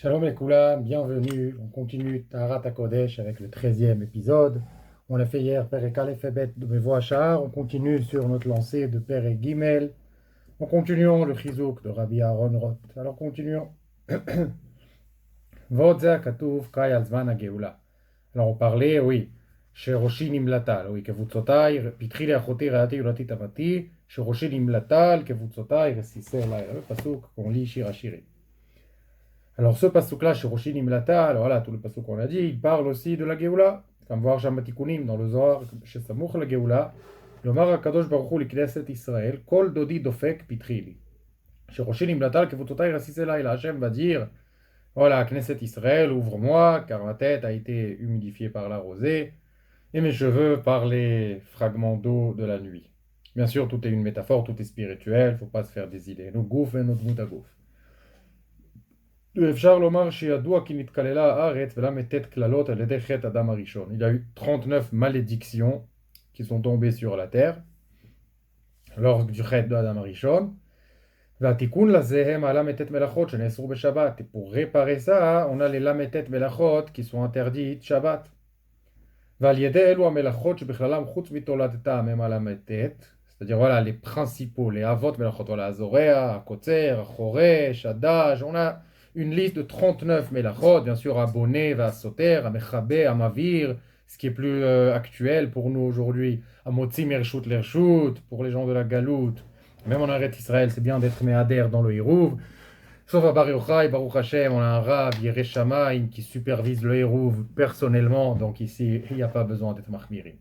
Shalom et Koulam, bienvenue. On continue Taharat HaKodesh avec le 13e épisode. On l'a fait hier, Perek Aleph et Bet de Mevo Hachar. On continue sur notre lancée de Perek Gimel. En continuant le Chizouk de Rabbi Aaron Roth. Alors continuons. Vodza Katuv Kai al Zman HaGeula. Alors on parlait, oui, Sheroshi Nimlatal, oui, Kevutzotai, Pitri Leachoti Reati Yulati Tavati, Sheroshi Nimlatal, Kevutzotai, Resisser le pasuk qu'on lit Shir Hashirim. Alors ce pasuk-là, chez Roshi Nimlata, alors voilà, tout le pasuk qu'on a dit, il parle aussi de la Géoula. Comme voir Jamatikunim dans le Zohar, chez Samouch la Géoula, le Mar HaKadosh Baruch Hu l'Knesset Israël, Kol Dodi Dofek Pitrili. Chez Roshi Nimlata, Kevutotai Rasisela, et Hachem va dire, voilà, Knesset Israël, ouvre-moi, car ma tête a été humidifiée par la rosée, et mes cheveux par les fragments d'eau de la nuit. Bien sûr, tout est une métaphore, tout est spirituel, il ne faut pas se faire des idées. Nous gouf et notre moutagouf. אפשר לומר שידוע כי נתקללה הארץ ול"ט קללות על ידי חטא אדם הראשון. Il y a eu 39 malédictions qui sont tombées sur la terre lors du חטא d'Adam הראשון. והתיקון לזה הם הל"ט מלאכות שנאסרו בשבת. Et pour réparer ça, on a les ל"ט מלאכות qui sont interdites שבת. ועל ידי אלו המלאכות שבכללם חוץ מתולדתם הם הל"ט, c'est-à-dire voilà les principaux, les avot melachot, voilà, Zoréa, Akotzer, Choresh, Adaj, on a une liste de 39 melachot, bien sûr, Aboné, Vasoter, Amechabé, Amavir, ce qui est plus actuel pour nous aujourd'hui, Amotzi, Mershut, Lershut, pour les gens de la Galoute. Même en arrêt Israël, c'est bien d'être méadère dans le Hirouv. Sauf à Bar Yochai, Baruch Hashem, on a un Rav, Yereh Shamayim, qui supervise le Hirouv personnellement, donc ici, il n'y a pas besoin d'être Mahmirim.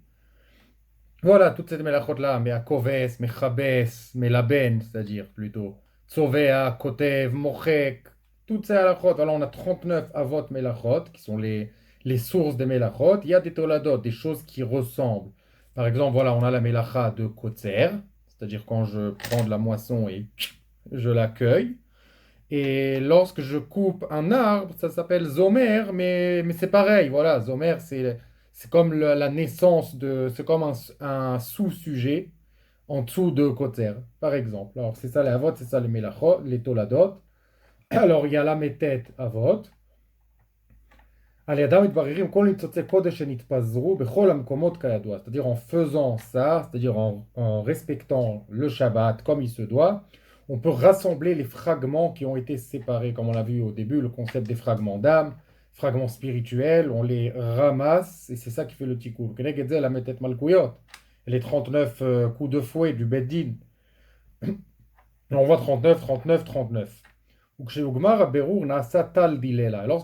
Voilà, toutes ces mélachot-là, Meakoves, Mechabes, Melaben, c'est-à-dire plutôt Tzovea, Kotev, Mochek, toutes ces halachot. Voilà, on a 39 avot mélachot, qui sont les sources des mélachot. Il y a des toladot, des choses qui ressemblent. Par exemple, voilà, on a la mélacha de Kotzer, c'est-à-dire quand je prends de la moisson et je l'accueille. Et lorsque je coupe un arbre, ça s'appelle Zomer, mais c'est pareil, voilà, Zomer, c'est comme la naissance de, c'est comme un sous-sujet en dessous de Kotzer, par exemple. Alors, c'est ça les Avot, c'est ça les Melachot, les Toladot. Alors, il y a la méthode Avot. C'est-à-dire en faisant ça, c'est-à-dire en respectant le Shabbat comme il se doit, on peut rassembler les fragments qui ont été séparés, comme on l'a vu au début, le concept des fragments d'âme, fragments spirituels, on les ramasse, et c'est ça qui fait le tikkun. Les 39 coups de fouet du Beddin. On voit 39, 39, 39. Lorsque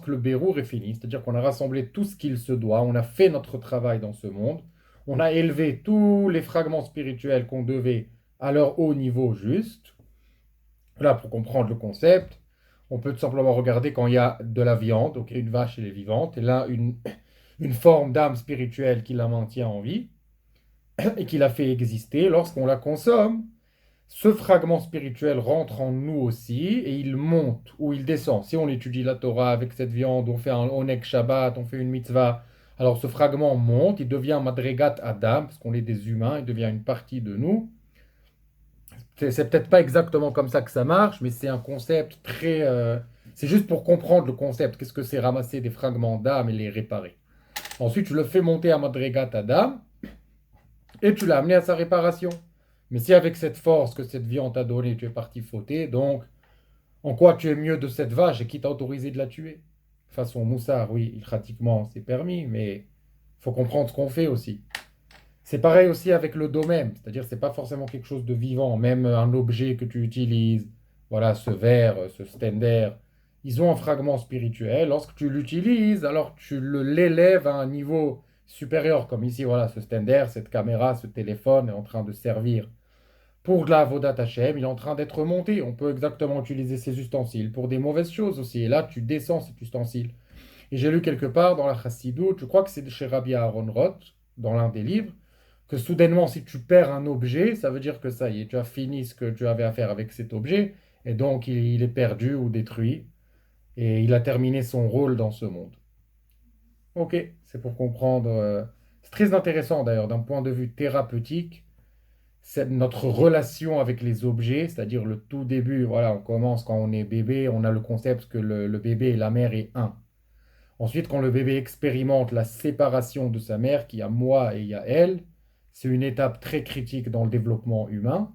le Bérour est fini, c'est-à-dire qu'on a rassemblé tout ce qu'il se doit, on a fait notre travail dans ce monde, on a élevé tous les fragments spirituels qu'on devait à leur haut niveau juste. Là, pour comprendre le concept, on peut tout simplement regarder quand il y a de la viande, donc une vache elle est vivante, et là une forme d'âme spirituelle qui la maintient en vie et qui la fait exister. Lorsqu'on la consomme, ce fragment spirituel rentre en nous aussi et il monte ou il descend. Si on étudie la Torah avec cette viande, on fait un Oneg Shabbat, on fait une mitzvah, alors ce fragment monte, il devient Madregat Adam, parce qu'on est des humains, il devient une partie de nous. C'est peut-être pas exactement comme ça que ça marche, mais c'est un concept très... c'est juste pour comprendre le concept. Qu'est-ce que c'est ramasser des fragments d'âme et les réparer. Ensuite, tu le fais monter à Madregat Adam et tu l'as amené à sa réparation. Mais si avec cette force que cette vie on t'a donnée, tu es parti fauter, donc en quoi tu es mieux de cette vache et qui t'a autorisé de la tuer? Façon moussard, oui, pratiquement c'est permis, mais il faut comprendre ce qu'on fait aussi. C'est pareil aussi avec le domaine, c'est-à-dire c'est pas forcément quelque chose de vivant, même un objet que tu utilises, voilà, ce verre, ce stender, ils ont un fragment spirituel. Lorsque tu l'utilises, alors tu l'élèves à un niveau supérieur, comme ici, voilà, ce stender, cette caméra, ce téléphone est en train de servir pour de la Avodat Hashem, il est en train d'être monté. On peut exactement utiliser ces ustensiles pour des mauvaises choses aussi. Et là, tu descends cet ustensile. Et j'ai lu quelque part dans la Chassidoute, je crois que c'est chez Rabbi Aaron Roth, dans l'un des livres, que soudainement, si tu perds un objet, ça veut dire que ça y est, tu as fini ce que tu avais à faire avec cet objet, et donc il est perdu ou détruit, et il a terminé son rôle dans ce monde. Ok, c'est pour comprendre. C'est très intéressant d'ailleurs, d'un point de vue thérapeutique. c'est notre relation avec les objets, c'est-à-dire le tout début, voilà, on commence quand on est bébé, on a le concept que le bébé et la mère est un. Ensuite, quand le bébé expérimente la séparation de sa mère, qui a moi et il y a elle, c'est une étape très critique dans le développement humain.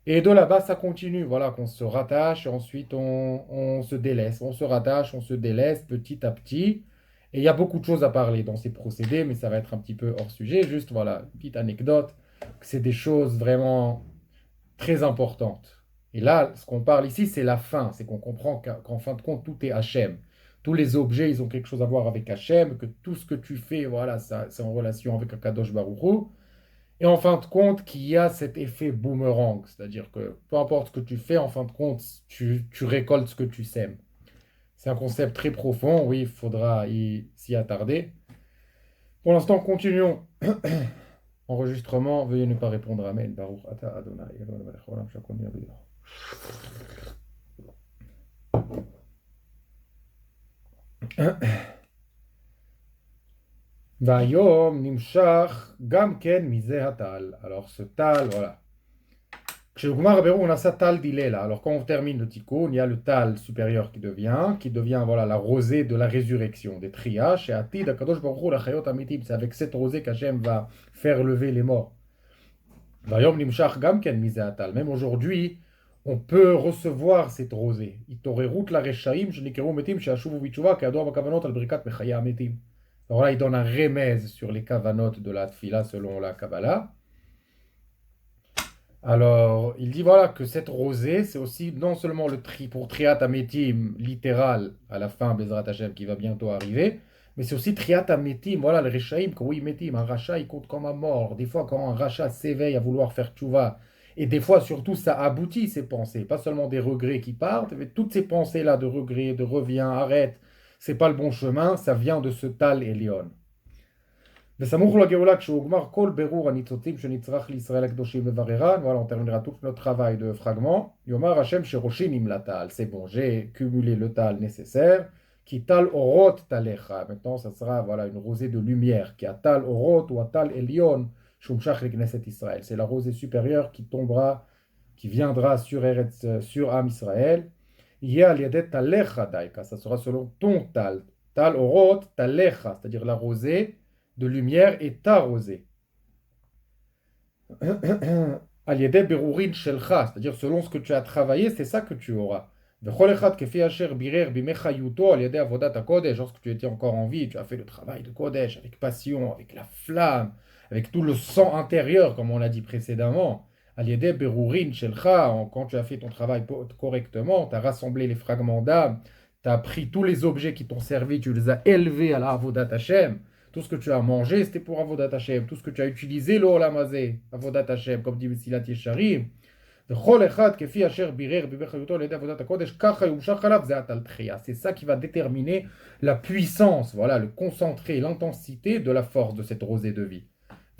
Et de là-bas, ça continue, voilà, qu'on se rattache, et ensuite on se délaisse, on se rattache, on se délaisse petit à petit. Et il y a beaucoup de choses à parler dans ces procédés, mais ça va être un petit peu hors sujet. Juste, voilà, une petite anecdote, que c'est des choses vraiment très importantes. Et là, ce qu'on parle ici, c'est la fin, c'est qu'on comprend qu'en fin de compte, tout est Hachem. Tous les objets, ils ont quelque chose à voir avec Hachem, que tout ce que tu fais, voilà, ça, c'est en relation avec Akadosh Baruch Hu. Et en fin de compte, qu'il y a cet effet boomerang, c'est-à-dire que peu importe ce que tu fais, en fin de compte, tu récoltes ce que tu sèmes. C'est un concept très profond, oui, il faudra s'y attarder. Pour l'instant, continuons. Enregistrement, veuillez ne pas répondre. Amen. Baruch ata Adonai. Eloheinu melech haolam shakol nהיה b'yado. והיום נמשך גם כן מזה הטל. Alors ce tal, voilà. Chez le Goumar Rabbeinu, on a ça tal d'Ilela. Alors quand on termine le tikkun, il y a le tal supérieur qui devient voilà, la rosée de la résurrection, des triages. Et Atid, Akadosh Baruch Hu, la Chayot Amitim, c'est avec cette rosée qu'Hachem va faire lever les morts. Vayom Nimshach Gamken Mizeatal. Même aujourd'hui, on peut recevoir cette rosée. Itorerut la Reshaim, Shenikeru Metim, Sheashuvu Bitshuva, Keador Bakavanot al Brikat Mechaya Metim. Alors là, il donne un remèze sur les kavanot de la tfila selon la Kabbalah. Alors, il dit voilà que cette rosée, c'est aussi non seulement le tri pour Triat Ametim littéral à la fin, Bezrat Hashem, qui va bientôt arriver, mais c'est aussi Triat Ametim, voilà, le Rechaim, quand oui, Metim, un rachat, il compte comme un mort. Des fois, quand un rachat s'éveille à vouloir faire tchouva, et des fois, surtout, ça aboutit ses pensées, pas seulement des regrets qui partent, mais toutes ces pensées-là de regrets, de reviens, arrête, c'est pas le bon chemin, ça vient de ce Tal Elion. וסמוך לגאולה כשהוגמר כל בירור הניצוצים שנצרך לישראל הקדושים לבררן, voilà, on terminera tout notre travail de fragment, יאמר השם שראשי נמלא c'est bon, j'ai cumulé le tal nécessaire, qui tal orot talecha, maintenant ça sera voilà, une rosée de lumière, qui a tal orot ou a tal elion, shumshach lekneset Israël, c'est la rosée supérieure qui tombera, qui viendra sur Am Israël, yeh al yadet talecha daika, ça sera selon ton tal orot talecha, c'est-à-dire la rosée de lumière est arrosée. Al-yedeh berurin shelcha, c'est-à-dire selon ce que tu as travaillé, c'est ça que tu auras. Lorsque tu étais encore en vie, tu as fait le travail de Kodesh avec passion, avec la flamme, avec tout le sang intérieur, comme on l'a dit précédemment. Al-yedeh berurin shelcha, quand tu as fait ton travail correctement, tu as rassemblé les fragments d'âme, tu as pris tous les objets qui t'ont servi, tu les as élevés à la Avodat Hashem. Tout ce que tu as mangé, c'était pour Avodat Hashem. Tout ce que tu as utilisé, l'Olam Hazeh, Avodat Hashem, comme dit Mesilat Yesharim. C'est ça qui va déterminer la puissance, voilà, le concentré, l'intensité de la force de cette rosée de vie.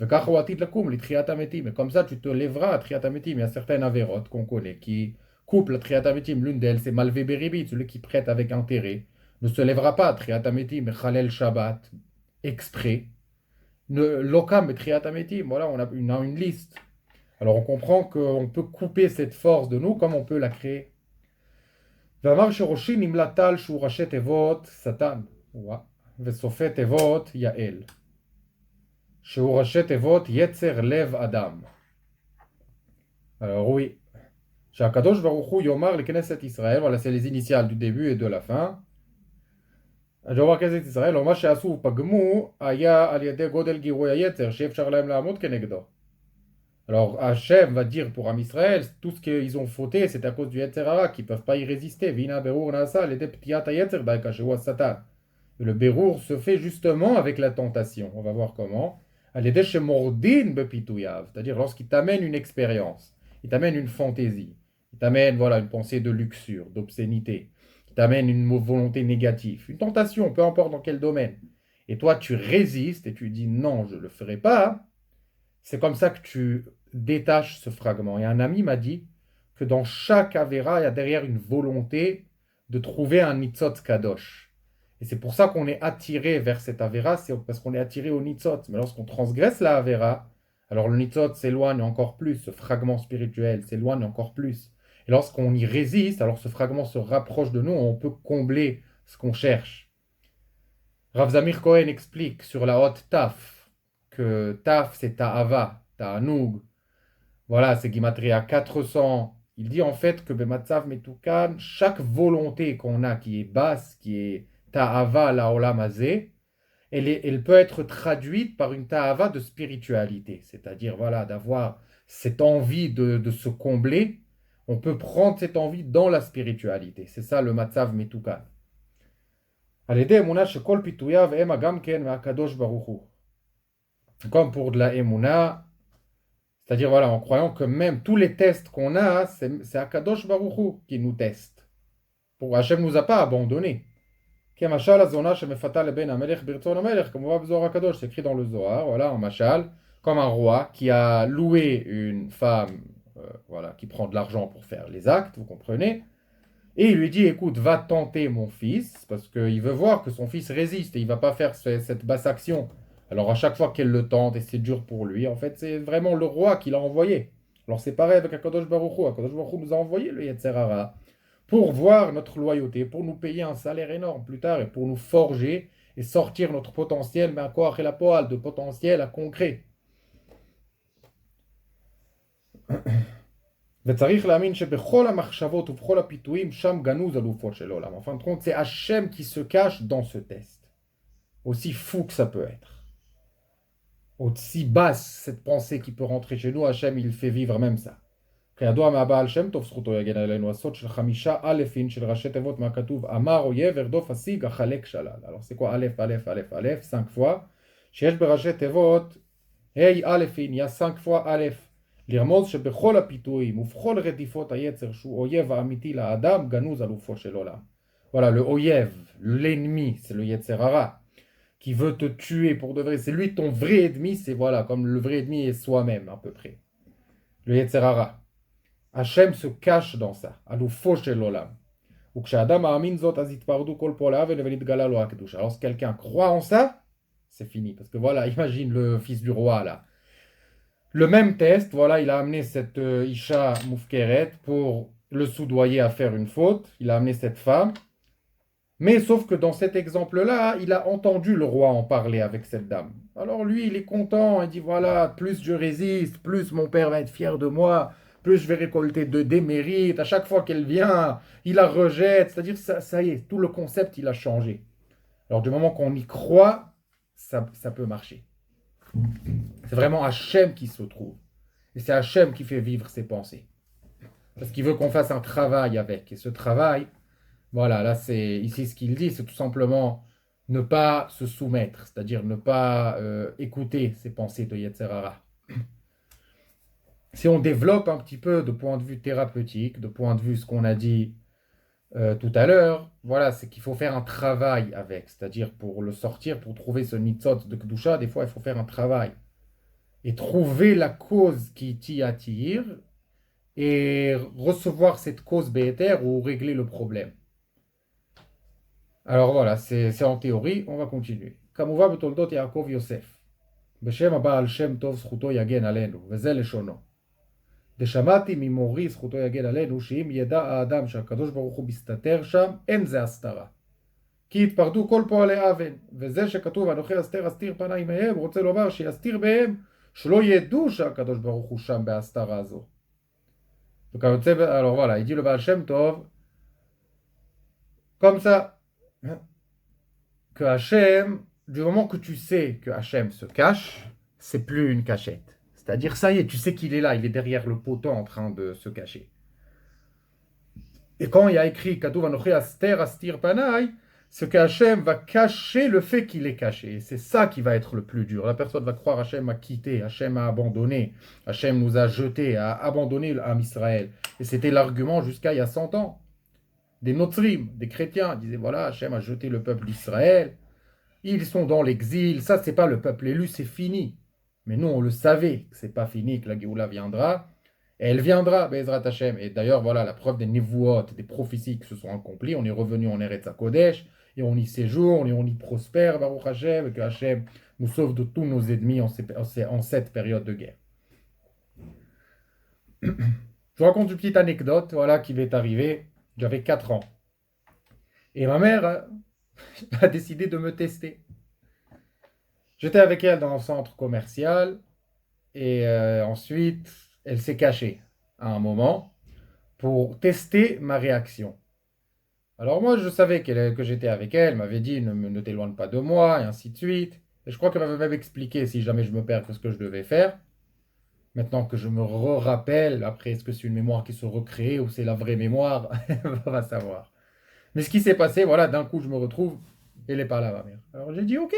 Mais comme ça, tu te lèveras à Triatametim. Il y a certaines avérotes qu'on connaît qui coupent la Triatametim. L'une d'elles, c'est Malvé Beribit, celui qui prête avec intérêt. Ne se lèvera pas à Triatametim, Chalel Shabbat, exprès. Lokam et Triatametim, voilà, on a une liste. Alors on comprend qu'on peut couper cette force de nous comme on peut la créer. ואמר שראשי נמלא טל שהוא ראשי תיבות שטן, וסופי תיבות יעל, שהוא ראשי תיבות יצר לב אדם. Alors oui, שהקדוש ברוך הוא יאמר לכנסת ישראל, voilà c'est les initiales du début et de la fin, ג'ובר כנסת ישראל, או מה שעשו ופגמו היה על ידי גודל גירוי היצר שאפשר להם לעמוד כנגדו. Alors Hachem va dire pour Am Israël, tout ce qu'ils ont fauté, c'est à cause du Yetzer Hara, qu'ils ne peuvent pas y résister. Vina berur nasa, le Satan. Le berur se fait justement avec la tentation. On va voir comment. C'est-à-dire lorsqu'il t'amène une expérience, il t'amène une fantaisie, il t'amène voilà, une pensée de luxure, d'obscénité, il t'amène une volonté négative, une tentation, peu importe dans quel domaine. Et toi, tu résistes et tu dis non, je ne le ferai pas. C'est comme ça que tu détaches ce fragment. Et un ami m'a dit que dans chaque Avera, il y a derrière une volonté de trouver un Nitzot Kadosh. Et c'est pour ça qu'on est attiré vers cette Avera, c'est parce qu'on est attiré au Nitzot. Mais lorsqu'on transgresse la Avera, Alors le nitzot s'éloigne encore plus, ce fragment spirituel s'éloigne encore plus. Et lorsqu'on y résiste, alors ce fragment se rapproche de nous, on peut combler ce qu'on cherche. Rav Zamir Cohen explique sur la haute Taf que Taf c'est Ta'ava, Ta'anoug. Voilà, c'est Gimatria 400. Il dit en fait que Bematzav Metukan, chaque volonté qu'on a qui est basse, qui est Ta'ava Laolam Hazeh, elle peut être traduite par une ta'ava de spiritualité, c'est-à-dire voilà, d'avoir cette envie de se combler. On peut prendre cette envie dans la spiritualité. C'est ça le matzav metukan. Comme pour de la emuna, c'est-à-dire voilà, en croyant que même tous les tests qu'on a, c'est Akadosh Baruch Hu qui nous teste. Pour Hachem nous a pas abandonnés. כמשל הזונה שמפתה לבן המלך ברצון המלך, כמובן בזוהר הקדוש, c'est écrit dans le Zohar, voilà, en machal, comme un roi qui a loué une femme, voilà, qui prend de l'argent pour faire les actes, vous comprenez, et il lui dit, écoute, va tenter mon fils, parce qu'il veut voir que son fils résiste, et il va pas faire cette basse action. Alors à chaque fois qu'elle le tente, et c'est dur pour lui, en fait, c'est vraiment le roi qui l'a envoyé. Alors c'est pareil avec Akadosh Baruch Hu, Akadosh Baruch Hu nous a envoyé le Yetzer Hara, pour voir notre loyauté, pour nous payer un salaire énorme plus tard et pour nous forger et sortir notre potentiel, mais à quoi la poêle, de potentiel à concret. וצריך להאמין שבכל המחשבות ובכל הפיתויים שם גנוז אלופות של עולם. En fin de compte, c'est Hachem qui se cache dans ce test. Aussi fou que ça peut être. Aussi basse cette pensée qui peut rentrer chez nous, Hachem il fait vivre même ça. כידוע מהבעל שם טוב זכותו יגן עלינו, הסוד של 5 אלפין של ראשי תיבות מהכתוב אמר אויב ארדוף השיג החלק שלל. Alors c'est quoi א' א' א' א' 5 fois שיש בראשי תיבות ה' אלפין, il y a 5 fois א', לרמוז שבכל הפיתויים ובכל רדיפות היצר שהוא אויב האמיתי לאדם גנוז אלופו של עולם. Voilà, le oyev, l'ennemi, c'est le Yetzer Hara qui veut te tuer pour de vrai, c'est lui ton vrai ennemi, c'est voilà, comme le vrai ennemi est soi-même à peu près. Le Yetzer Hara. Hachem se cache dans ça. Alors, si quelqu'un croit en ça, c'est fini. Parce que voilà, imagine le fils du roi là. Le même test, voilà, il a amené cette Isha Moufkeret pour le soudoyer à faire une faute. Il a amené cette femme. Mais sauf que dans cet exemple-là, il a entendu le roi en parler avec cette dame. Alors lui, il est content. Il dit voilà, plus je résiste, plus mon père va être fier de moi. Plus je vais récolter des mérites. À chaque fois qu'elle vient, il la rejette. C'est-à-dire, ça y est, tout le concept, il a changé. Alors, du moment qu'on y croit, ça peut marcher. C'est vraiment Hachem qui se trouve. Et c'est Hachem qui fait vivre ses pensées. Parce qu'il veut qu'on fasse un travail avec. Et ce travail, voilà, là, c'est ici ce qu'il dit, c'est tout simplement ne pas se soumettre. C'est-à-dire ne pas écouter ces pensées de Yetzer Hara. Si on développe un petit peu de point de vue thérapeutique, de point de vue ce qu'on a dit tout à l'heure, voilà, c'est qu'il faut faire un travail avec, c'est-à-dire pour le sortir, pour trouver ce nitzot de Kedusha, des fois il faut faire un travail et trouver la cause qui t'y attire et recevoir cette cause béhéter ou régler le problème. Alors voilà, c'est en théorie, on va continuer. כמובן בתולדות יעקב יוסף, בשם הבעל שם טוב זכותו יגן עלינו, וזה לשונו. ושמעתי ממורי זכותו יגן עלינו שאם ידע האדם שהקדוש ברוך הוא מסתתר שם, אין זה הסתרה. כי התפרדו כל פועלי אבן, וזה שכתוב אנוכי אסתיר פניי מהם, רוצה לומר שיסתיר בהם, שלא ידעו שהקדוש ברוך הוא שם בהסתרה הזו. Alors voilà, il dit le Baal Shem Tov, comme ça, que Hachem, du moment que tu sais que Hachem se cache, c'est plus une cachette. C'est-à-dire, ça y est, tu sais qu'il est là, il est derrière le poteau en train de se cacher. Et quand il y a écrit Katuv Anochi Aster Astir Panay, ce qu'Hachem va cacher le fait qu'il est caché. Et c'est ça qui va être le plus dur. La personne va croire Hachem a quitté, Hachem a abandonné, Hachem nous a jetés, a abandonné l'âme Israël. Et c'était l'argument jusqu'à il y a 100 ans. Des Notrim, des chrétiens, disaient voilà, Hachem a jeté le peuple d'Israël, ils sont dans l'exil, ça c'est pas le peuple élu, c'est fini. Mais nous, on le savait que c'est pas fini, que la Géoula viendra. Et elle viendra, Bezrat Hashem. Et d'ailleurs, voilà la preuve des Nevuot, des prophéties qui se sont accomplies. On est revenu en Eretz HaKodesh, et on y séjourne, et on y prospère, Baruch Hashem, et que Hashem nous sauve de tous nos ennemis en cette période de guerre. Je vous raconte une petite anecdote, voilà, qui m'est arrivée. J'avais 4 ans. Et ma mère a décidé de me tester. J'étais avec elle dans un centre commercial et ensuite, elle s'est cachée à un moment pour tester ma réaction. Alors moi, je savais que j'étais avec elle, elle m'avait dit ne t'éloigne pas de moi, et ainsi de suite. Et je crois qu'elle m'avait même expliqué si jamais je me perds, ce que je devais faire. Maintenant que je me rappelle, après, est-ce que c'est une mémoire qui se recrée ou c'est la vraie mémoire? On va savoir. Mais ce qui s'est passé, voilà, d'un coup, je me retrouve, elle n'est pas là, ma mère. Alors j'ai dit, ok,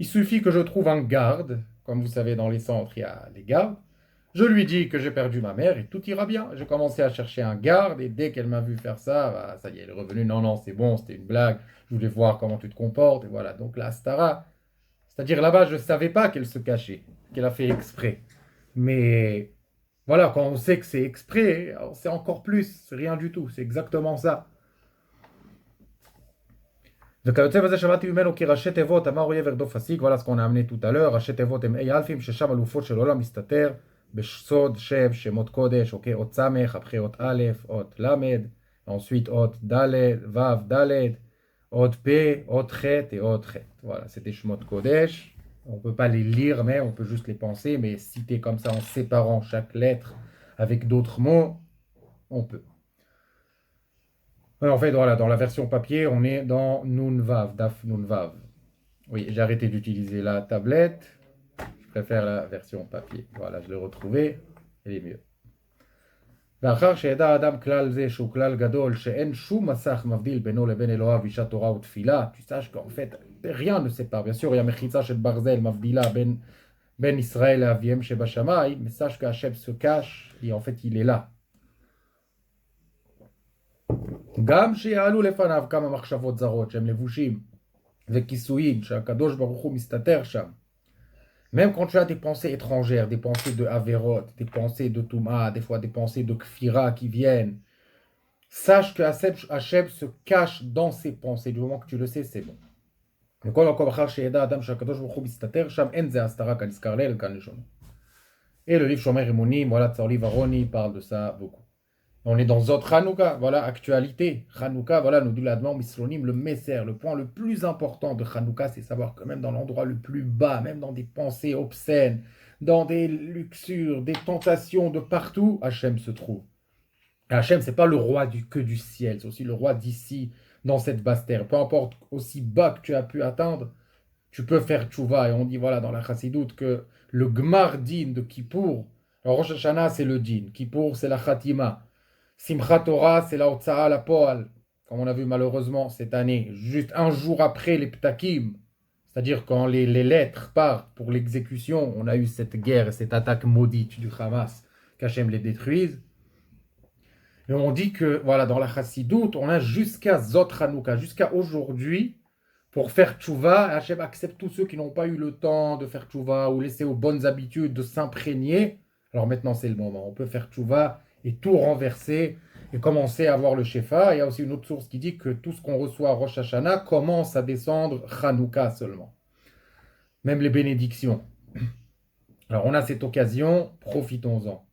il suffit que je trouve un garde. Comme vous savez, dans les centres, il y a les gardes. Je lui dis que j'ai perdu ma mère et tout ira bien. J'ai commencé à chercher un garde et dès qu'elle m'a vu faire ça, bah, ça y est, elle est revenue. Non, non, c'est bon, c'était une blague. Je voulais voir comment tu te comportes. Et voilà, donc la Stara, c'est-à-dire là-bas, je ne savais pas qu'elle se cachait, qu'elle a fait exprès. Mais voilà, quand on sait que c'est exprès, c'est encore plus, c'est rien du tout, c'est exactement ça. וכיוצא בזה שמעתי ממנו כי ראשי תיבות אמר אויב ארדוף השיג, voilà ce qu'on a amené tout à l'heure, ראשי תיבות הם אי אלפים ששם אלופות של עולם מסתתר בסוד שם שמות קודש, אוקיי, אות סמך, אחרי אות א', אות ל', ensuite אות ד', ו', ד', אות פ', אות ח' et אות ח'. Voilà, c'est des שמות קודש. On ne peut pas les lire, mais on peut juste les penser, mais citer comme ça en séparant chaque lettre avec d'autres mots, on peut. En fait, voilà, dans la version papier, on est dans Nunvav, Daf Nunvav. Oui, j'ai arrêté d'utiliser la tablette. Je préfère la version papier. Voilà, je l'ai retrouvé. Elle est mieux. ואחר שידע האדם כלל זה שהוא כלל גדול שאין שום מסך מבדיל בינו לבין אלוהיו אישת תורה ותפילה, tu saches qu'en fait rien ne sépare. Bien sûr, il y a מחיצה של ברזל מבדילה בין ישראל לאביהם שבשמיים, mais sache qu'Hachem se cache et en fait il est là. גם שיעלו לפניו כמה מחשבות זרות שהם לבושים וכיסויים שהקדוש ברוך הוא מסתתר שם. Même quand tu as des pensées étrangères, des pensées de Averot, des pensées de Touma, des fois des pensées de Kfira qui viennent, sache que Hachem se cache dans ses pensées. Du moment que tu le sais, c'est bon. Et le livre Shomer Emunim, voilà, Tzorli Varoni parle de ça beaucoup. On est dans Zot Hanouka, voilà, actualité. Hanouka, voilà, nous dit l'Adman Mislonim, le Messer, le point le plus important de Hanouka, c'est savoir que même dans l'endroit le plus bas, même dans des pensées obscènes, dans des luxures, des tentations de partout, Hachem se trouve. Et Hachem, c'est pas le roi que du ciel, c'est aussi le roi d'ici, dans cette basse terre. Peu importe aussi bas que tu as pu atteindre, tu peux faire tchouva. Et on dit, voilà, dans la chassidoute, que le gmar din de Kippour, alors Rosh Hashanah, c'est le din, Kippour, c'est la khatima. Simchat Torah, c'est la Otsa'a la Poal, comme on a vu malheureusement cette année, juste un jour après les Ptakim, c'est-à-dire quand les lettres partent pour l'exécution, on a eu cette guerre et cette attaque maudite du Hamas, qu'Hachem les détruise. Et on dit que, voilà, dans la Chassidoute, on a jusqu'à Zot Hanouka, jusqu'à aujourd'hui, pour faire tchouva. Hachem accepte tous ceux qui n'ont pas eu le temps de faire tchouva ou laisser aux bonnes habitudes de s'imprégner. Alors maintenant, c'est le moment. On peut faire tchouva et tout renverser et commencer à avoir le Shefa. Il y a aussi une autre source qui dit que tout ce qu'on reçoit à Rosh Hashanah commence à descendre Hanouka seulement. Même les bénédictions. Alors on a cette occasion, profitons-en.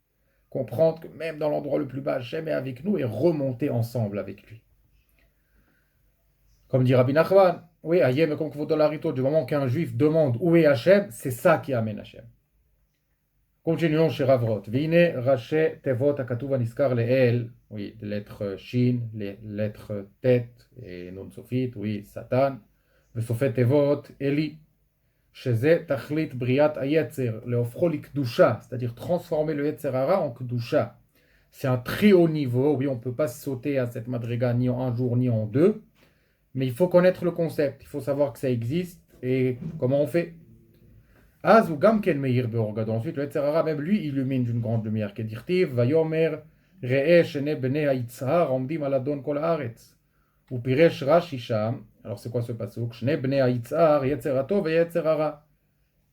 Comprendre que même dans l'endroit le plus bas, Hachem est avec nous et remonter ensemble avec lui. Comme dit Rabbi Nachman, oui, Ayem comme Kvodolarito, du moment qu'un juif demande où est Hachem, c'est ça qui amène Hachem. Continuons chez Ravrot. Vine Raché Tevot Akatuva Niskar Leel, oui, les lettres Shin, les lettres Tet et Non Sofit, oui, Satan. Vesofet Tevot Eli. Sheze Tachlit Briat Ayetzer, Leofro Likdusha, c'est-à-dire transformer le Yetzer Hara en Kdusha. C'est un très haut niveau, oui, on ne peut pas sauter à cette madriga ni en un jour ni en deux, mais il faut connaître le concept, il faut savoir que ça existe et comment on fait. Az ou gamken meir beorgad. Ensuite, le Yetzer Hara, même lui, illumine d'une grande lumière. Kedirtiv, vayomer, re'e shene bene ha'itzhar, omdim aladon kol haaretz. Ou piresh Rashi sham. Alors, c'est quoi ce pasuk? Shne bene ha'itzhar, Yetzer hatov et Yetzer Hara.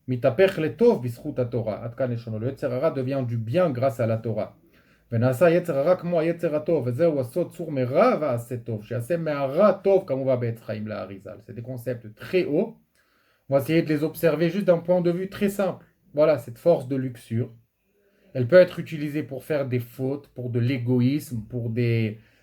Mitapech letov bischut haTorah. Ad kan leshono. Le Yetzer Hara devient du bien grâce à la Torah. ונעשה יצר הרע כמו היצר הטוב, וזהו הסוד צור מרע ועשה טוב, שיעשה מהרע טוב כמובן בעץ חיים לאריזל. C'est des concepts très hauts. On va essayer de les observer juste d'un point de vue très simple. Voilà, cette force de luxure. Elle peut être utilisée pour faire des fautes, pour de l'égoïsme, pour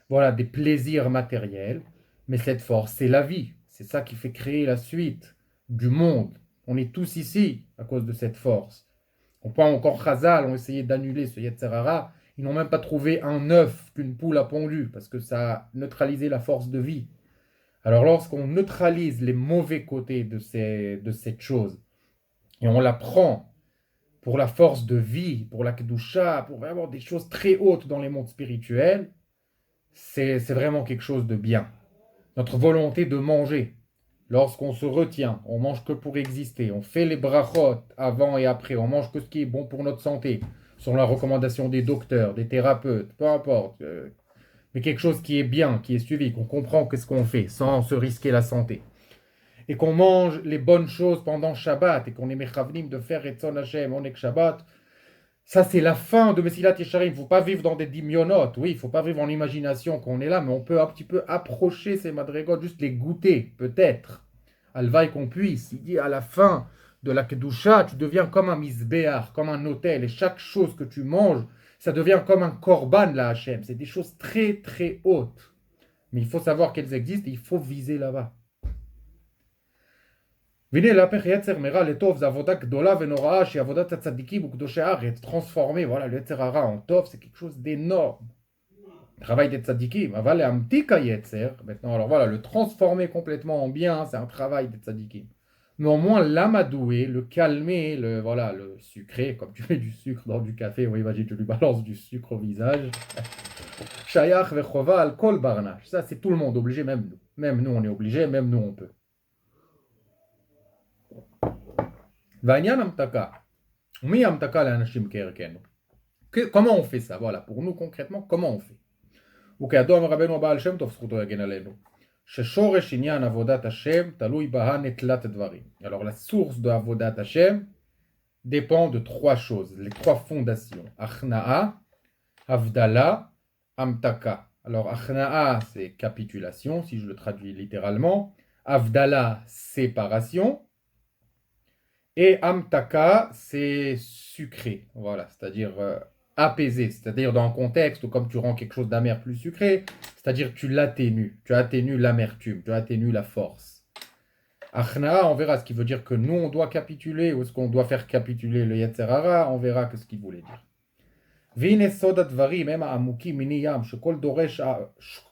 voilà, des plaisirs matériels. Mais cette force, c'est la vie. C'est ça qui fait créer la suite du monde. On est tous ici à cause de cette force. On peut encore Chazal ont essayé d'annuler ce Yetzer Hara. Ils n'ont même pas trouvé un œuf qu'une poule a pondu parce que ça a neutralisé la force de vie. Alors lorsqu'on neutralise les mauvais côtés de cette chose et on la prend pour la force de vie, pour la Kedusha, pour vraiment des choses très hautes dans les mondes spirituels, c'est vraiment quelque chose de bien. Notre volonté de manger, lorsqu'on se retient, on mange que pour exister, on fait les brachot avant et après, on mange que ce qui est bon pour notre santé, selon la recommandation des docteurs, des thérapeutes, peu importe, mais quelque chose qui est bien, qui est suivi, qu'on comprend qu'est-ce qu'on fait sans se risquer la santé. Et qu'on mange les bonnes choses pendant Shabbat et qu'on est mechavnim de faire Etzon Hashem, on est que Shabbat. Ça, c'est la fin de Mesilat Yesharim. Il ne faut pas vivre dans des dimyonotes. Oui, il ne faut pas vivre en imagination qu'on est là, mais on peut un petit peu approcher ces madrigotes, juste les goûter, peut-être. Alvaï qu'on puisse. Il dit à la fin de la Kedusha, tu deviens comme un misbéar, comme un hôtel. Et chaque chose que tu manges, ça devient comme un korban, la Hachem. C'est des choses très, très hautes. Mais il faut savoir qu'elles existent et il faut viser là-bas. והנה להפך יצר מרע לטוב, זה עבודה גדולה ונוראה שהיא עבודת הצדיקים וקדושי הארץ, transformer, voilà, le יצר הרע en טוב, c'est quelque chose d'énorme. Travail des tzadikim, אבל להמתיק היצר, maintenant, alors voilà, le transformer complètement en bien, c'est un travail des tzadikim. Mais au moins l'amadouer, le calmer, voilà, le sucrer, comme tu mets du sucre dans du café, oui, imagine, tu lui balances du sucre au visage. Shayach vechova al kol barnash, ça c'est tout le monde obligé, même nous. Même nous on est obligé, même nous on peut. Vanyan amtaka. Mi amtaka l'anashim kerekenu. Comment on fait ça? Voilà, pour nous concrètement, comment on fait? וכידוע מרבנו הבעל שם טוב זכותו יגן עלינו, ששורש עניין עבודת השם תלוי בה נטלת דברים. Alors la source de עבודת השם dépend de trois choses, les trois fondations. Achna'a, Avdala, Amtaka. Alors Achna'a c'est capitulation, si je le traduis littéralement. Avdala, séparation. Et Amtaka, c'est sucré, voilà, c'est-à-dire apaisé, c'est-à-dire dans un contexte où comme tu rends quelque chose d'amer plus sucré, c'est-à-dire tu atténues l'amertume, tu atténues la force. Achna, on verra ce qui veut dire que nous on doit capituler ou est-ce qu'on doit faire capituler le Yetzer Hara, on verra ce qu'il voulait dire. והנה סוד הדברים הם העמוקים מני ים,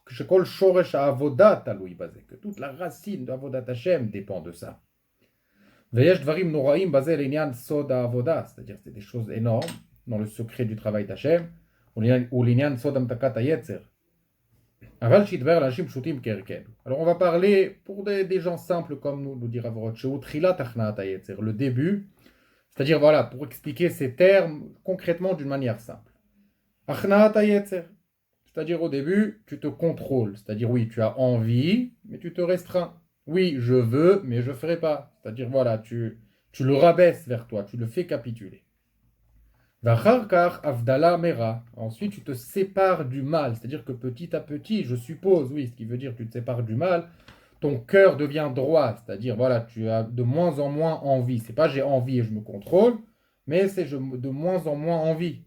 שכל שורש העבודה תלוי בזה, que toute la racine de עבודת השם dépend de ça. ויש דברים נוראים בזה לעניין סוד העבודה, c'est-à-dire c'est des choses énormes dans le secret du travail d'Hachem, ולעניין סוד המתקת היצר. אבל שידבר לאנשים פשוטים כהרכנו. Alors on va parler pour des gens simples comme nous dire Avorot, שהוא תחילת הכנעת היצר, le début, c'est-à-dire voilà, pour expliquer ces termes concrètement d'une manière simple. הכנעת היצר, c'est-à-dire au début, tu te contrôles, c'est-à-dire oui, tu as envie, mais tu te restreins. Oui, je veux, mais je ne ferai pas. C'est-à-dire, voilà, tu le rabaisses vers toi, tu le fais capituler. Avdala mera. Ensuite, tu te sépares du mal. C'est-à-dire que petit à petit, je suppose, oui, ce qui veut dire que tu te sépares du mal, ton cœur devient droit. C'est-à-dire, voilà, tu as de moins en moins envie. C'est pas j'ai envie et je me contrôle, mais c'est de moins en moins envie.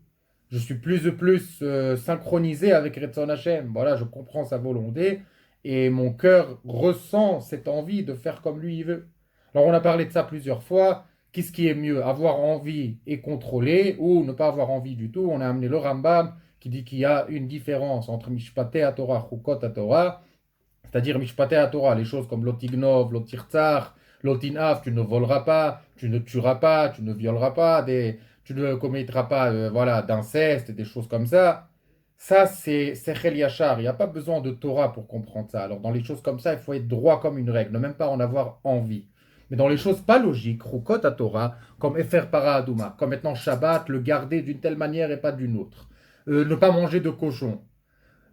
Je suis plus et plus synchronisé avec Retzon Hashem. Voilà, je comprends sa volonté. Et mon cœur ressent cette envie de faire comme lui il veut. Alors on a parlé de ça plusieurs fois. Qu'est-ce qui est mieux? Avoir envie et contrôler ou ne pas avoir envie du tout? On a amené le Rambam qui dit qu'il y a une différence entre Mishpatei à Torah, Chukot à Torah. C'est-à-dire Mishpatei à Torah, les choses comme Lotignov, Lotirtzar, Lotinav, tu ne voleras pas, tu ne tueras pas, tu ne violeras pas, tu ne commettras pas voilà, d'inceste, des choses comme ça. Ça, c'est Sechel Yachar. Il n'y a pas besoin de Torah pour comprendre ça. Alors, dans les choses comme ça, il faut être droit comme une règle, ne même pas en avoir envie. Mais dans les choses pas logiques, Chukot à Torah, comme Efer Para Adouma, comme maintenant Shabbat, le garder d'une telle manière et pas d'une autre. Ne pas manger de cochon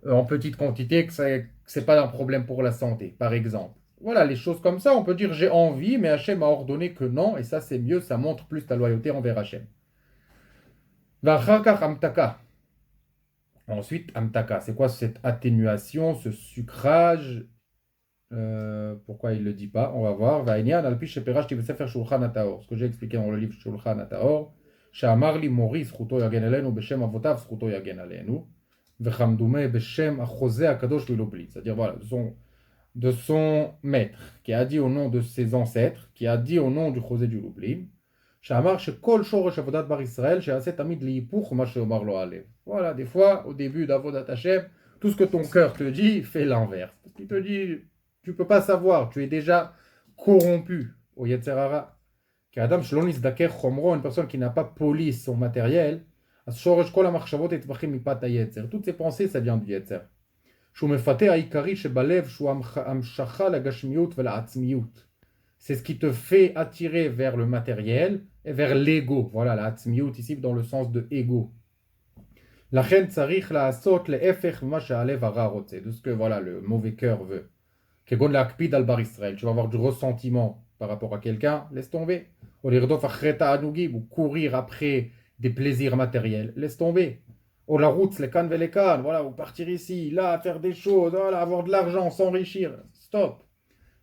en petite quantité, que c'est pas un problème pour la santé, par exemple. Voilà, les choses comme ça, on peut dire j'ai envie, mais Hachem a ordonné que non, et ça c'est mieux, ça montre plus ta loyauté envers Hachem. V'achar amtaka. Ensuite, amtaka, c'est quoi cette atténuation, ce sucrage? Pourquoi il ne le dit pas? On va voir. Ce que j'ai expliqué dans le livre Shulchan HaTaor, שאמר לי מורי זכותו יגן עלינו, בשם אבותיו זכותו יגן עלינו, וכמדומה בשם החוזה הקדוש ולא בלי. C'est-à-dire, voilà, de son maître, qui a dit au nom de ses ancêtres, qui a dit au nom du חוזה du Loublim, שאמר שכל שורש עבודת בר ישראל, שיעשה תמיד להיפוך מה שאומר לו הלב. Voilà, des fois, au début d'Avodat Hashem, tout ce que ton cœur te dit, fais l'inverse. Parce qu'il te dit, tu peux pas savoir, tu es déjà corrompu au Yetzer Hara. Qu'Adam Shlon Isdaker Chomro, une personne qui n'a pas poli son matériel, אז שורש כל המחשבות יטבחים מפת היצר. Toutes ces pensées, ça vient du יצר. שהוא מפתה העיקרי שבלב, שהוא המשכה לגשמיות ולעצמיות. C'est ce qui te fait attirer vers le matériel et vers l'ego. Voilà, la עצמיות ici dans le sens de ego. לכן צריך לעשות להפך ממה שהלב הרע רוצה. De ce que voilà, le mauvais cœur veut. כגון להקפיד על בר ישראל. Tu vas avoir du ressentiment par rapport à quelqu'un, laisse tomber. Ou l'irdof achreta anugib, ou courir après des plaisirs matériels, laisse tomber. Ou la route, les cannes les cannes, voilà, ou partir ici, là, faire des choses, voilà, avoir de l'argent, s'enrichir, stop.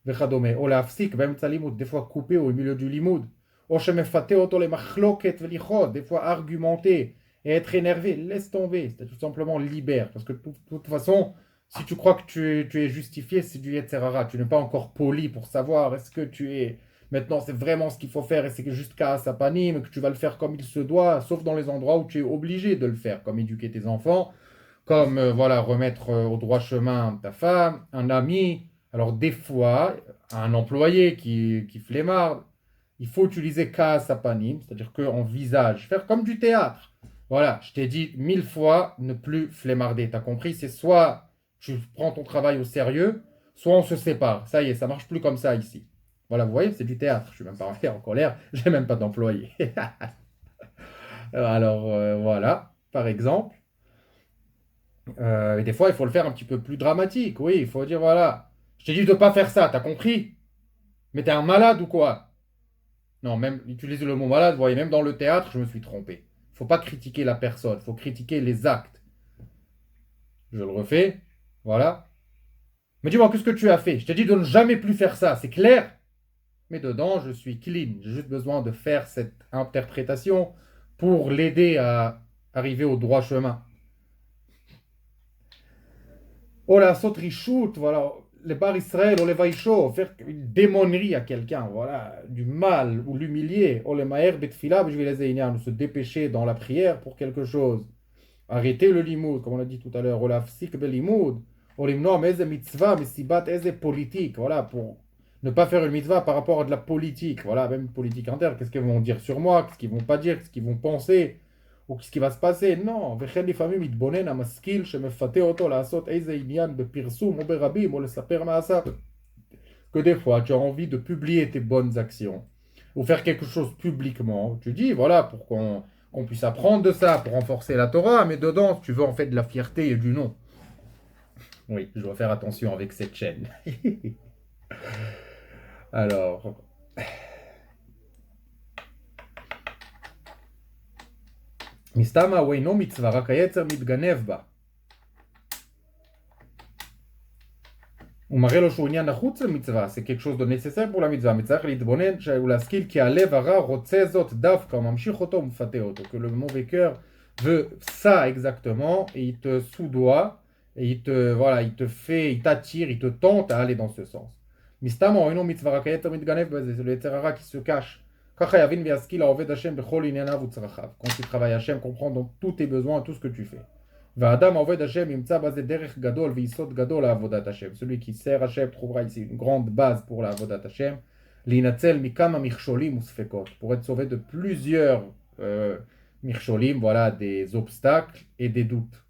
Vechadome, ou la afsik, même limoud, des fois couper au milieu du limoud. Ou shemefate auto les machloket velichot, des fois argumenter et être énervé, laisse tomber, c'est tout simplement libère. Parce que de toute façon, si tu crois que tu es justifié, c'est du Yetzer Hara. Tu n'es pas encore poli pour savoir est-ce que tu es... Maintenant, c'est vraiment ce qu'il faut faire et c'est juste qu'à Sapanim, que tu vas le faire comme il se doit, sauf dans les endroits où tu es obligé de le faire, comme éduquer tes enfants, comme voilà, remettre au droit chemin ta femme, un ami. Alors des fois, un employé qui flemmarde, il faut utiliser Ka Sapanim, c'est-à-dire qu'en visage, faire comme du théâtre. Voilà, je t'ai dit 1000 fois ne plus flemmarder. T'as compris? C'est soit tu prends ton travail au sérieux, soit on se sépare. Ça y est, ça marche plus comme ça ici. Voilà, vous voyez, c'est du théâtre. Je suis même pas en colère, j'ai même pas d'employé. Alors voilà, par exemple. Et des fois, il faut le faire un petit peu plus dramatique. Oui, il faut dire voilà, je t'ai dit de ne pas faire ça, t'as compris? Mais t'es un malade ou quoi? Non, même utiliser le mot malade, vous voyez, même dans le théâtre, je me suis trompé. Il ne faut pas critiquer la personne, il faut critiquer les actes. Je le refais, voilà. Mais dis-moi, qu'est-ce que tu as fait? Je t'ai dit de ne jamais plus faire ça, c'est clair? Mais dedans, je suis clean. J'ai juste besoin de faire cette interprétation pour l'aider à arriver au droit chemin. Oh la sautrichoute, voilà, les bar Israël, ou les vaïcho, faire une démonerie à quelqu'un, voilà, du mal ou l'humilier. Oh les maher betfila, je vais les aynian, se dépêcher dans la prière pour quelque chose. Arrêter le limoud, comme on a dit tout à l'heure, ou la fsik belimoud, ou l'imno meze mitzvah, mesibat eze politique, voilà, pour ne pas faire une mitzvah par rapport à de la politique, voilà, même politique interne, qu'est-ce qu'ils vont dire sur moi, qu'est-ce qu'ils vont pas dire, qu'est-ce qu'ils vont penser, ou qu'est-ce qui va se passer, non, וכן לפעמים מתבונן המשכיל שמפתה אותו לעשות איזה עניין בפרסום או ברבים או לספר מעשיו. Que des fois, tu as envie de publier tes bonnes actions, ou faire quelque chose publiquement, tu dis, voilà, pour qu'on puisse apprendre de ça, pour renforcer la Torah, mais dedans, tu veux en fait de la fierté et du nom. Oui, je dois faire attention avec cette chaîne. Alors... מסתמה הוא אינו מצווה, רק היצר מתגנב בה. הוא מראה לו שהוא עניין נחוץ למצווה, c'est quelque chose de nécessaire pour la מצווה, מצטרך להתבונן ולהשכיל כי הלב הרע רוצה זאת דווקא, הוא ממשיך אותו ומפתה אותו, que le mauvais cœur veut ça exactement, et il te soudoie, et il te, voilà, il te fait, il t'attire, il te tente à aller dans ce sens. מסתמה הוא אינו מצווה, רק היצר מתגנב בה, c'est le יצר הרע qui se cache. Quand tu travailles Hachem, comprends donc tous tes besoins, tout ce que tu fais. Celui qui sert Hachem trouvera ici une grande base pour la Avodat Hachem. Pour être sauvé de plusieurs michsholim, voilà, des obstacles et des doutes.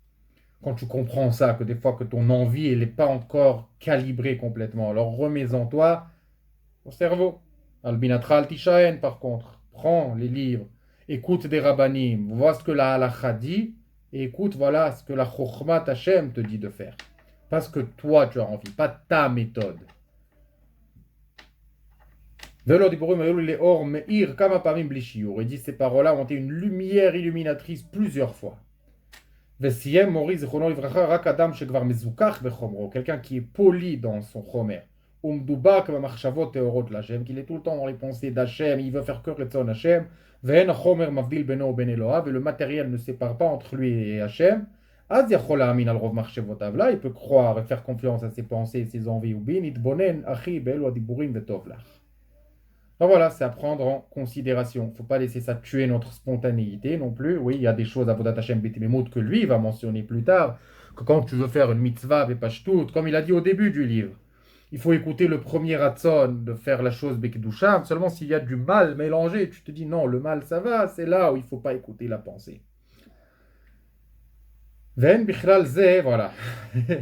Quand tu comprends ça, que des fois que ton envie elle n'est pas encore calibrée complètement, alors remets en toi ton cerveau. Albinatral Tishaen, par contre, prends les livres, écoute des rabbanim, vois ce que la halakha dit, et écoute, voilà, ce que la chokhmat Hashem te dit de faire. Parce que toi, tu as envie, pas ta méthode. Il dit ces paroles-là ont été une lumière illuminatrice plusieurs fois. Quelqu'un qui est poli dans son chomer. Umduba comme Marchavot Teorot l'Hachem, qu'il est tout le temps dans les pensées d'Hachem, il veut faire que Retzon Hachem, Ve'en Chomer Mavdil Beno Ben Eloav, et le matériel ne sépare pas entre lui et Hachem. Az Yachol Amin al Rov Marchavot Avla, il peut croire et faire confiance à ses pensées et ses envies, ou bin, Itbonen, Achi, Be'elu Adiburim Vetovlach. Alors voilà, c'est à prendre en considération. Il ne faut pas laisser ça tuer notre spontanéité non plus. Oui, il y a des choses à Vodat Hashem Betimemot que lui va mentionner plus tard, que quand tu veux faire une mitzvah, tout, comme il a dit au début du livre, il faut écouter le premier ratzon de faire la chose Bekdusham. Seulement s'il y a du mal mélangé, tu te dis non, le mal ça va, c'est là où il ne faut pas écouter la pensée. Ven Bichlal Ze, voilà,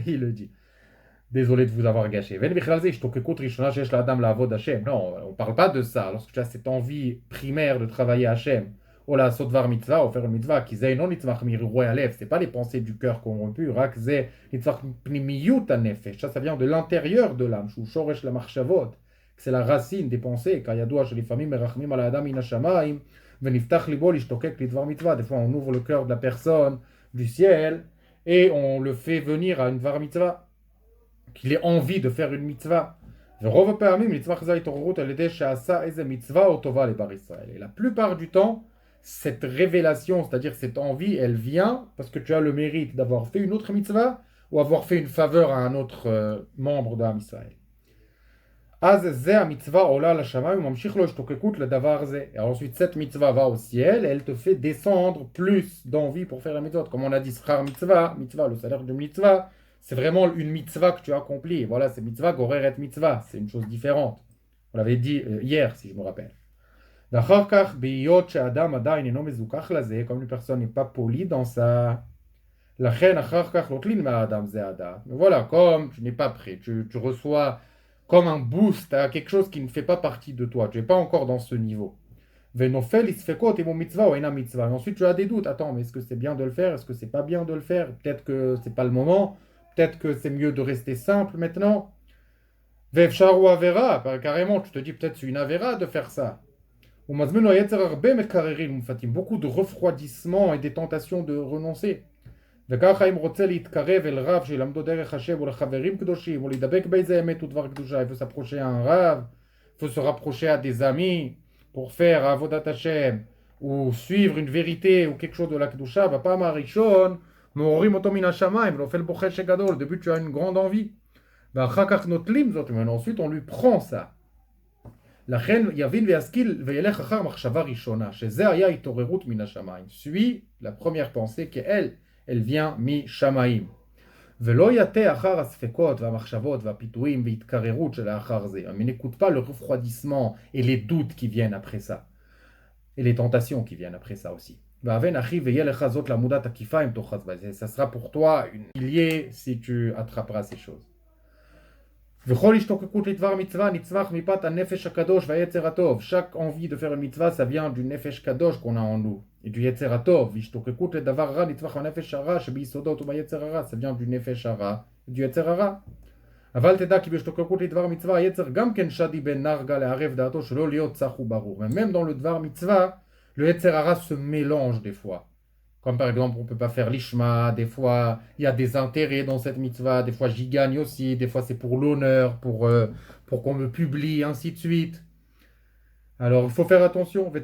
il le dit. Désolé de vous avoir gâché. Non, on ne parle pas de ça. Lorsque tu as cette envie primaire de travailler à Hachem, ou la sotvar mitzvah, ou faire une mitzvah, qui zay non nitzvach miroui alev, c'est pas les pensées du cœur corrompu, rak zay nitzvach pnimiyut anefesh, ça vient de l'intérieur de l'âme, shu shoresh la marchavot, c'est la racine des pensées, car yadoua shelifamim merachmim ala adam min hashamaim, veniftach libo lishtokek lidvar mitzvah, des fois on ouvre le cœur de la personne du ciel, et on le fait venir à une var mitzvah, qu'il ait envie de faire une mitzvah. Et la plupart du temps, cette révélation, c'est-à-dire cette envie, elle vient parce que tu as le mérite d'avoir fait une autre mitzvah ou avoir fait une faveur à un autre membre de Israël. Et ensuite, cette mitzvah va au ciel et elle te fait descendre plus d'envie pour faire la mitzvah. Comme on a dit, schar mitzvah, mitzvah, le salaire de mitzvah, c'est vraiment une mitzvah que tu as accomplie. Voilà, c'est mitzvah, gorer et mitzvah. C'est une chose différente. On l'avait dit hier, si je me rappelle. Comme une personne n'est pas polie dans ça. Mais voilà, comme tu n'es pas prêt, tu reçois comme un boost à quelque chose qui ne fait pas partie de toi. Tu n'es pas encore dans ce niveau. Et ensuite, tu as des doutes. Attends, mais est-ce que c'est bien de le faire? Est-ce que c'est pas bien de le faire? Peut-être que c'est pas le moment. Peut-être que c'est mieux de rester simple maintenant. Vefchar ou avera, carrément, tu te dis peut-être c'est une avera de faire ça. Beaucoup de refroidissement et des tentations de renoncer. Il veut s'approcher à un rav, il faut se rapprocher à des amis pour faire avodat Hashem ou suivre une vérité ou quelque chose de la kedusha. Va pas marishon, morim otomin hashamayim, lo fait le bochesh gadol. Au début, tu as une grande envie. Mais ensuite, on lui prend ça. לכן יבין וישכיל וילך אחר מחשבה ראשונה, שזה היה התעוררות מן השמיים. Suis la première pensée qu'elle, elle vient משמיים. ולא יטה אחר הספקות והמחשבות והפיתויים והתקררות שלאחר זה. Mais n'écoute pas le refroidissement et les doutes qui viennent après ça. Et les tentations qui viennent après ça aussi. והבן אחי ויהיה לך זאת לעמודת עקיפה אם תאחז בה. Ça sera pour toi une pilier si tu attraperas ces choses. Chaque envie de faire une mitzvah, ça vient du nefesh kadosh qu'on a en nous, et du yetzer hatov. Ça vient du nefesh hara, du yetzer hara. Mais même dans le dvar mitzvah, le yetzer hara se mélange des fois. Comme par exemple, on ne peut pas faire l'ishma, des fois il y a des intérêts dans cette mitzvah, des fois j'y gagne aussi, des fois c'est pour l'honneur, pour qu'on me publie, ainsi de suite. Alors il faut faire attention. Il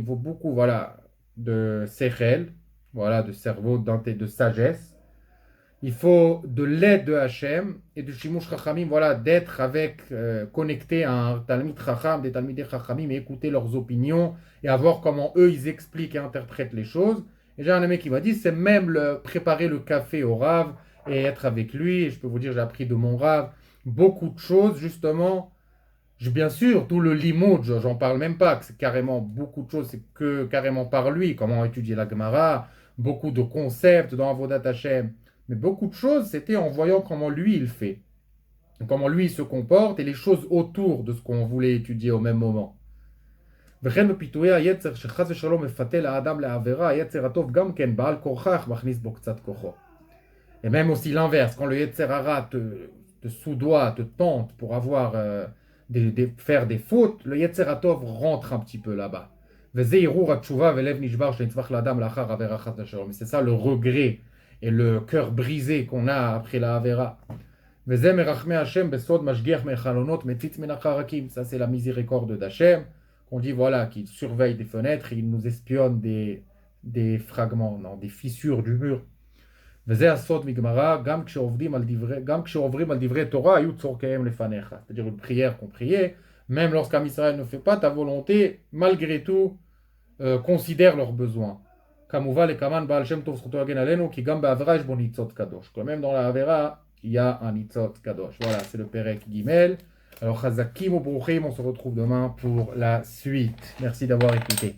faut beaucoup, voilà, de sechel, voilà, de cerveau, de sagesse. Il faut de l'aide de Hachem et de Shimush Chachamim, voilà, d'être connecté à un Talmid Chacham, des Talmidei Chachamim, et écouter leurs opinions et à voir comment eux ils expliquent et interprètent les choses. Et j'ai un ami qui m'a dit, c'est même préparer le café au Rav et être avec lui. Et je peux vous dire, j'ai appris de mon Rav beaucoup de choses, justement. Bien sûr, tout le limoud, j'en parle même pas, que c'est carrément beaucoup de choses, c'est que carrément par lui, comment étudier la Gemara, beaucoup de concepts dans Avodat Hashem. Mais beaucoup de choses, c'était en voyant comment lui, il fait. Comment lui, il se comporte et les choses autour de ce qu'on voulait étudier au même moment. Et même aussi l'inverse, quand le Yetzer Hara te soudoie, te tente pour avoir, faire des fautes, le Yetzer Hatov rentre un petit peu là-bas. Mais c'est ça le regret et le cœur brisé qu'on a après la Avera. Veze merachme Hashem besod mashgiach mechalonot metzitz min hacharakim. Ça, c'est la miséricorde d'Hachem. On dit, voilà, qu'il surveille des fenêtres, il nous espionne des fragments, non, des fissures du mur. וזה הסוד מגמרא, גם כשעוברים על דברי תורה, היו צורכיהם לפניך. C'est-à-dire une prière qu'on priait, même lorsqu'un Israël ne fait pas ta volonté, malgré tout, considère leurs besoins. כמובן לקמן בעל שם טוב זכותו יגן עלינו, כי גם בעבירה יש בו ניצוץ קדוש. Quand même dans la Avera, il y a un ניצוץ קדוש. Voilà, c'est le Perek Gimel. Alors, Chazakim ou Bruchim, on se retrouve demain pour la suite. Merci d'avoir écouté.